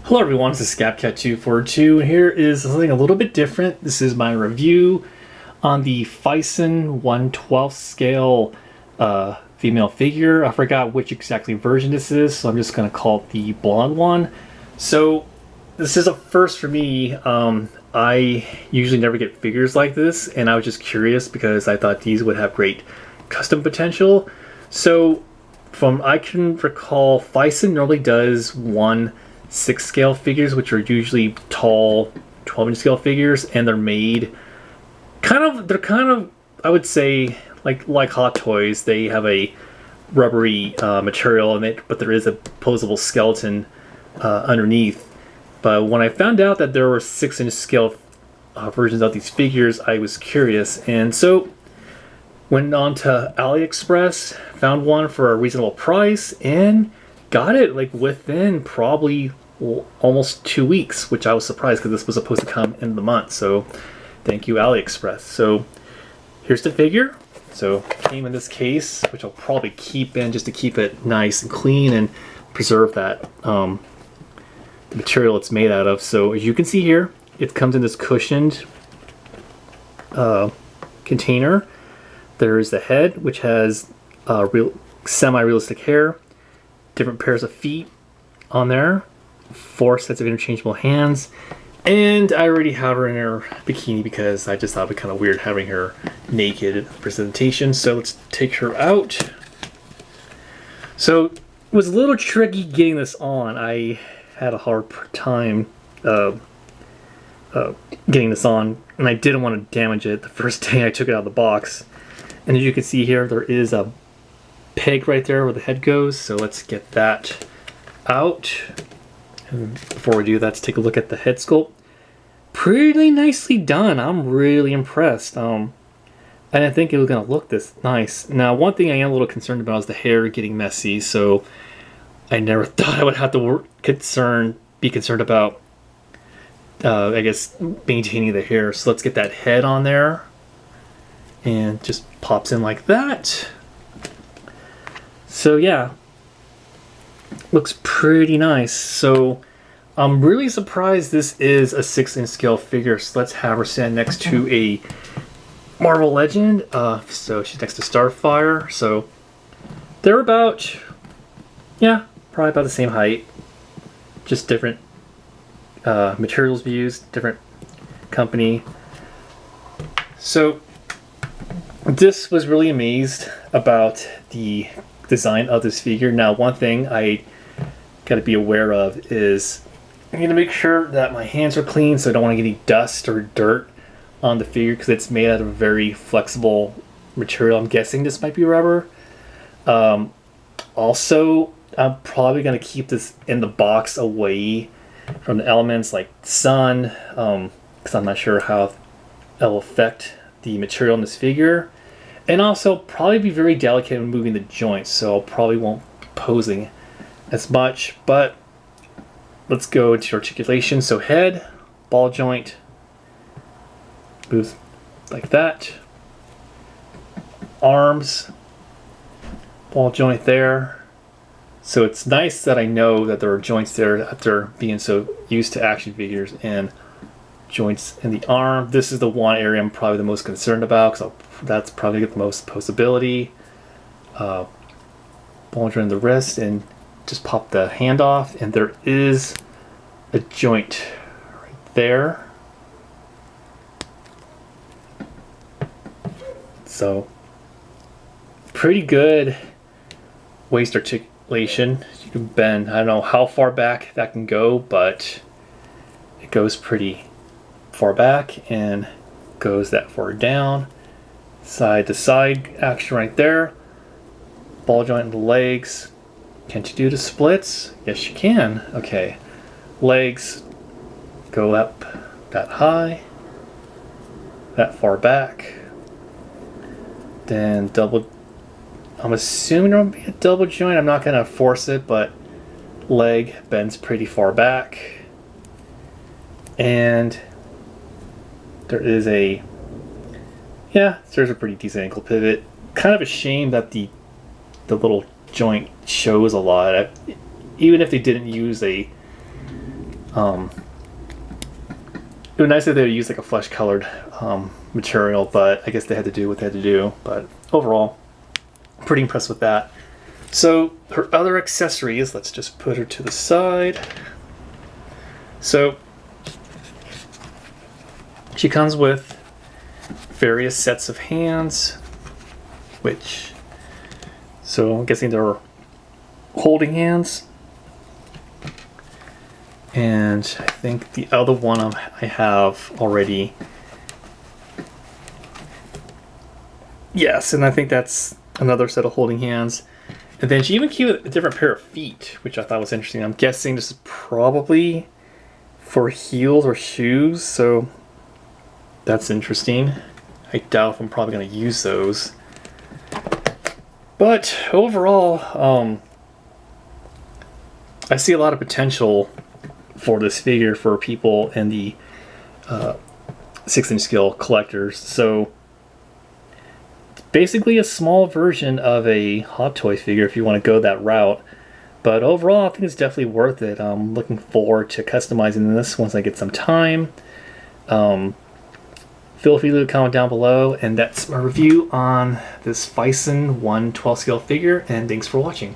Hello everyone, this is ScapCat242, and here is something a little bit different. This is my review on the Phicen 1/12 scale female figure. I forgot which exactly version this is, so I'm just going to call it the blonde one. So this is a first for me. I usually never get figures like this, and I was just curious because I thought these would have great custom potential. So from I can recall, Phicen normally does 1/6 scale figures, which are usually tall 12-inch scale figures, and they're made they're kind of I would say like Hot Toys. They have a rubbery material in it, but there is a posable skeleton underneath. But when I found out that there were 6-inch scale versions of these figures, I was curious, and so went on to AliExpress, found one for a reasonable price, and got it like within probably almost 2 weeks, which I was surprised because this was supposed to come in the month. So thank you, AliExpress. So here's the figure. So it came in this case, which I'll probably keep in just to keep it nice and clean and preserve that the material it's made out of. So as you can see here, it comes in this cushioned container. There's the head, which has real semi-realistic hair, different pairs of feet on there, 4 sets of interchangeable hands, and I already have her in her bikini because I just thought it'd be kind of weird having her naked presentation. So let's take her out. So it was a little tricky getting this on. I had a hard time getting this on, and I didn't want to damage it the first day I took it out of the box. And as you can see here, there is a peg right there where the head goes, so let's get that out. And before we do that, let's take a look at the head sculpt. Pretty nicely done. I'm really impressed. I didn't think it was going to look this nice. Now, one thing I am a little concerned about is the hair getting messy, so I never thought I would have to be concerned about, I guess, maintaining the hair. So let's get that head on there, and just pops in like that. So yeah, looks pretty nice. So I'm really surprised this is a 6-inch scale figure. So let's have her stand next to a Marvel Legend. So she's next to Starfire. So they're about, yeah, probably about the same height. Just different materials used, different company. So this was really amazed about the design of this figure. Now, one thing I got to be aware of is I need to make sure that my hands are clean, so I don't want to get any dust or dirt on the figure because it's made out of a very flexible material. I'm guessing this might be rubber. Also, I'm probably going to keep this in the box away from the elements like sun, because I'm not sure how it'll affect the material in this figure. And also probably be very delicate when moving the joints, so I probably won't be posing as much. But let's go into articulation. So head, ball joint, moves like that. Arms, ball joint there. So it's nice that I know that there are joints there after being so used to action figures and joints in the arm. This is the one area I'm probably the most concerned about because that's probably get the most posability. Ball joint in the wrist, and just pop the hand off, and there is a joint right there. So pretty good waist articulation. You can bend, I don't know how far back that can go, but it goes pretty far back and goes that far down. Side to side action right there. Ball joint in the legs. Can't you do the splits? Yes, you can. Okay. Legs go up that high, that far back. Then double, I'm assuming it'll be a double joint. I'm not going to force it, but leg bends pretty far back. And there is a, yeah, there's a pretty decent ankle pivot. Kind of a shame that the little joint shows a lot. Even if they didn't use a It would be nice if they would use like a flesh colored material, but I guess they had to do what they had to do. But overall, pretty impressed with that. So her other accessories, let's just put her to the side. So she comes with various sets of hands, so I'm guessing they're holding hands. And I think the other one I have already. Yes, and I think that's another set of holding hands. And then she even came with a different pair of feet, which I thought was interesting. I'm guessing this is probably for heels or shoes, so that's interesting. I doubt if I'm probably going to use those. But overall, I see a lot of potential for this figure for people in the 6-inch scale collectors. So basically a small version of a Hot Toy figure if you want to go that route. But overall, I think it's definitely worth it. I'm looking forward to customizing this once I get some time. Feel free to leave a comment down below. And that's my review on this Phicen 1/12 scale figure. And thanks for watching.